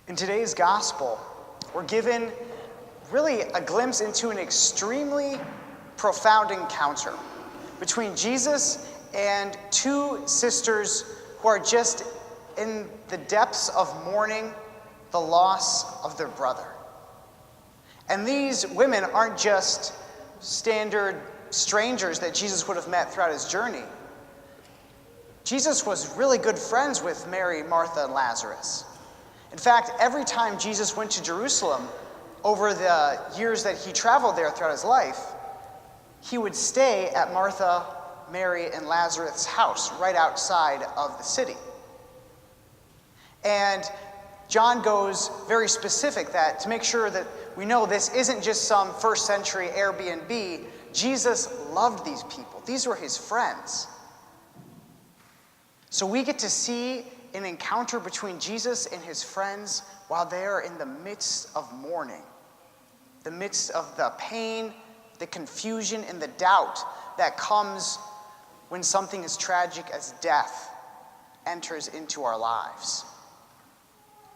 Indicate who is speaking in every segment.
Speaker 1: In today's gospel, we're given really a glimpse into an extremely profound encounter between Jesus and two sisters who are just in the depths of mourning the loss of their brother. And these women aren't just standard strangers that Jesus would have met throughout his journey. Jesus was really good friends with Mary, Martha, and Lazarus. In fact, every time Jesus went to Jerusalem over the years that he traveled there throughout his life, he would stay at Martha, Mary, and Lazarus' house right outside of the city. And John goes very specific that to make sure that we know this isn't just some first century Airbnb, Jesus loved these people. These were his friends. So we get to see an encounter between Jesus and his friends while they are in the midst of mourning, the midst of the pain, the confusion, and the doubt that comes when something as tragic as death enters into our lives.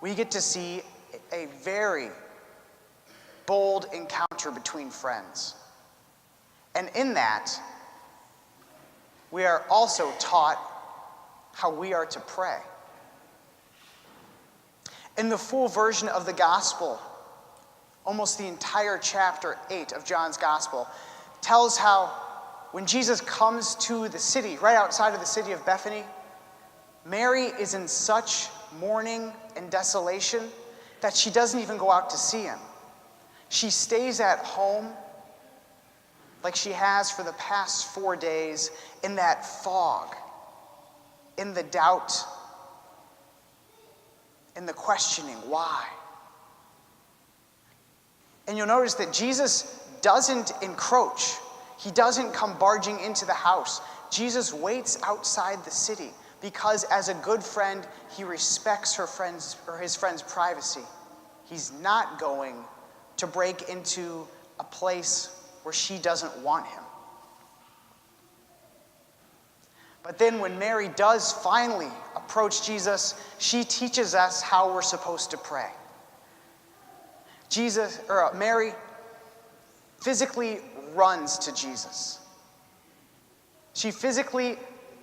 Speaker 1: We get to see a very bold encounter between friends. And in that, we are also taught how we are to pray. In the full version of the gospel, almost the entire chapter 8 of John's gospel tells how when Jesus comes to the city, right outside of the city of Bethany, Mary is in such mourning and desolation that she doesn't even go out to see him. She stays at home like she has for the past 4 days in that fog, in the doubt, in the questioning, why? And you'll notice that Jesus doesn't encroach. He doesn't come barging into the house. Jesus waits outside the city because as a good friend, he respects his friend's privacy. He's not going to break into a place where she doesn't want him. But then when Mary does finally approach Jesus, she teaches us how we're supposed to pray. Mary physically runs to Jesus. She physically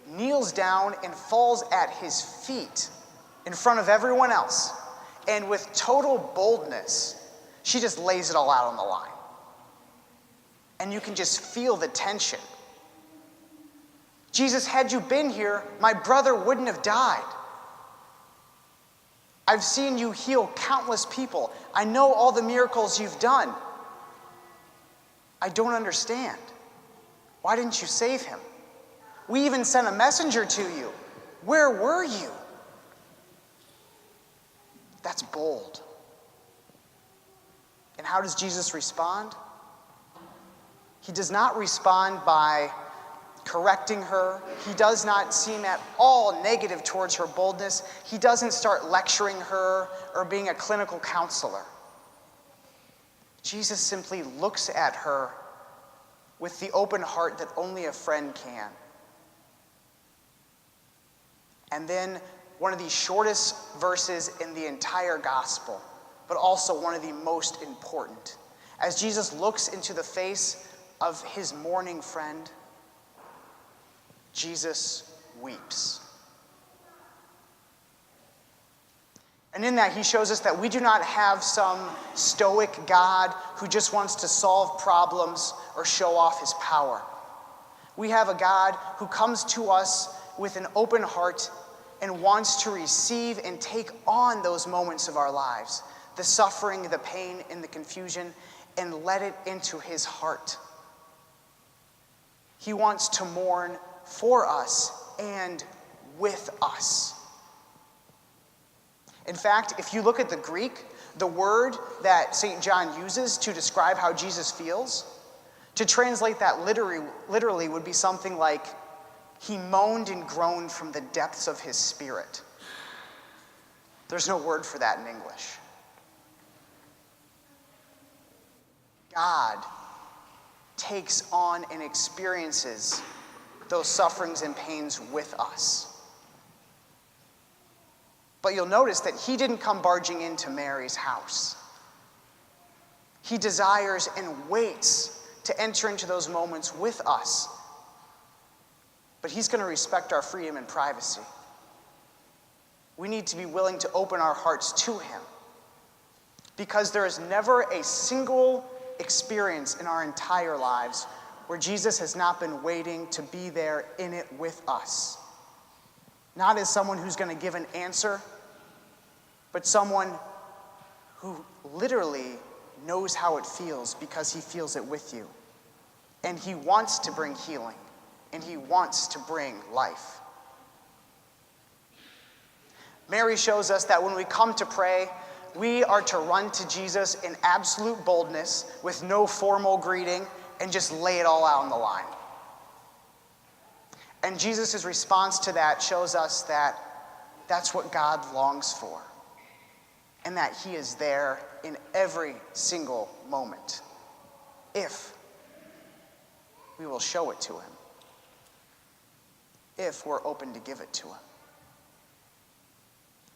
Speaker 1: kneels down and falls at his feet in front of everyone else. And with total boldness, she just lays it all out on the line. And you can just feel the tension. Jesus, had you been here, my brother wouldn't have died. I've seen you heal countless people. I know all the miracles you've done. I don't understand. Why didn't you save him? We even sent a messenger to you. Where were you? That's bold. And how does Jesus respond? He does not respond by correcting her. He does not seem at all negative towards her boldness. He doesn't start lecturing her or being a clinical counselor. Jesus simply looks at her with the open heart that only a friend can. And then one of the shortest verses in the entire gospel, but also one of the most important. As Jesus looks into the face of his mourning friend, Jesus weeps. And in that, he shows us that we do not have some stoic God who just wants to solve problems or show off his power. We have a God who comes to us with an open heart and wants to receive and take on those moments of our lives, the suffering, the pain, and the confusion, and let it into his heart. He wants to mourn for us and with us. In fact, if you look at the Greek, the word that St. John uses to describe how Jesus feels, to translate that literally would be something like, he moaned and groaned from the depths of his spirit. There's no word for that in English. God takes on and experiences those sufferings and pains with us. But you'll notice that he didn't come barging into Mary's house. He desires and waits to enter into those moments with us. But he's going to respect our freedom and privacy. We need to be willing to open our hearts to him, because there is never a single experience in our entire lives where Jesus has not been waiting to be there in it with us. Not as someone who's going to give an answer, but someone who literally knows how it feels because he feels it with you. And he wants to bring healing, and he wants to bring life. Mary shows us that when we come to pray, we are to run to Jesus in absolute boldness with no formal greeting and just lay it all out on the line. And Jesus' response to that shows us that that's what God longs for, and that he is there in every single moment, if we will show it to him, if we're open to give it to him.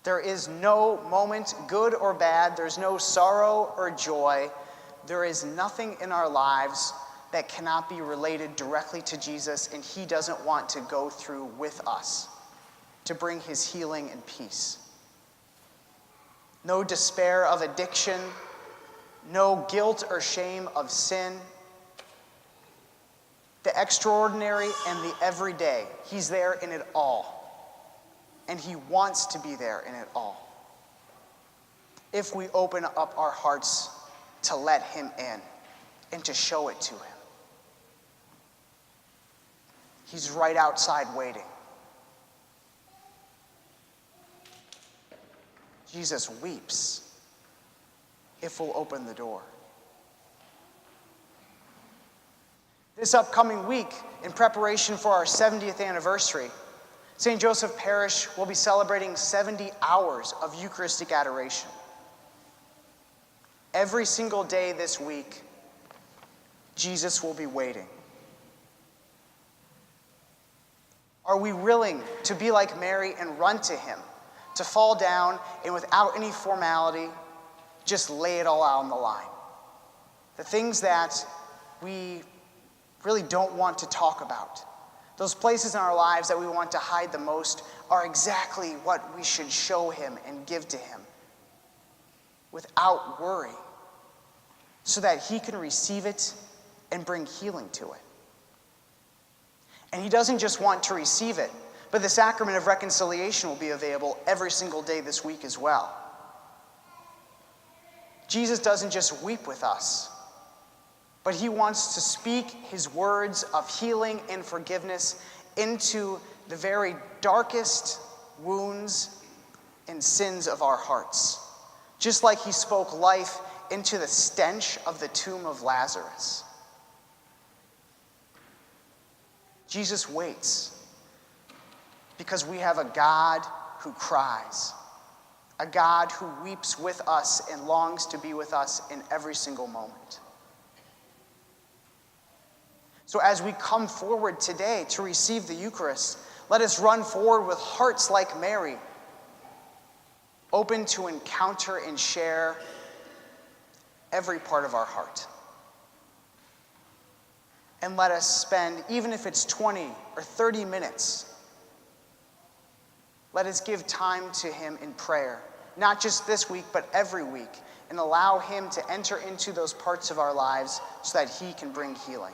Speaker 1: There is no moment, good or bad, there's no sorrow or joy, there is nothing in our lives that cannot be related directly to Jesus, and he doesn't want to go through with us to bring his healing and peace. No despair of addiction, no guilt or shame of sin. The extraordinary and the everyday, he's there in it all. And he wants to be there in it all, if we open up our hearts to let him in and to show it to him. He's right outside waiting. Jesus weeps if we'll open the door. This upcoming week, in preparation for our 70th anniversary, St.Joseph Parish will be celebrating 70 hours of Eucharistic adoration. Every single day this week, Jesus will be waiting. Are we willing to be like Mary and run to him, to fall down and without any formality, just lay it all out on the line? The things that we really don't want to talk about, those places in our lives that we want to hide the most, are exactly what we should show him and give to him without worry, so that he can receive it and bring healing to it. And he doesn't just want to receive it, but the sacrament of reconciliation will be available every single day this week as well. Jesus doesn't just weep with us, but he wants to speak his words of healing and forgiveness into the very darkest wounds and sins of our hearts, just like he spoke life into the stench of the tomb of Lazarus. Jesus waits because we have a God who cries, a God who weeps with us and longs to be with us in every single moment. So as we come forward today to receive the Eucharist, let us run forward with hearts like Mary, open to encounter and share every part of our heart. And let us spend, even if it's 20 or 30 minutes, let us give time to him in prayer, not just this week, but every week, and allow him to enter into those parts of our lives so that he can bring healing.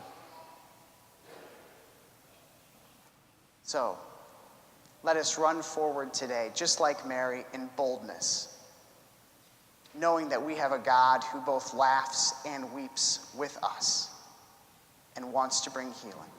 Speaker 1: So, let us run forward today, just like Mary, in boldness, knowing that we have a God who both laughs and weeps with us and wants to bring healing.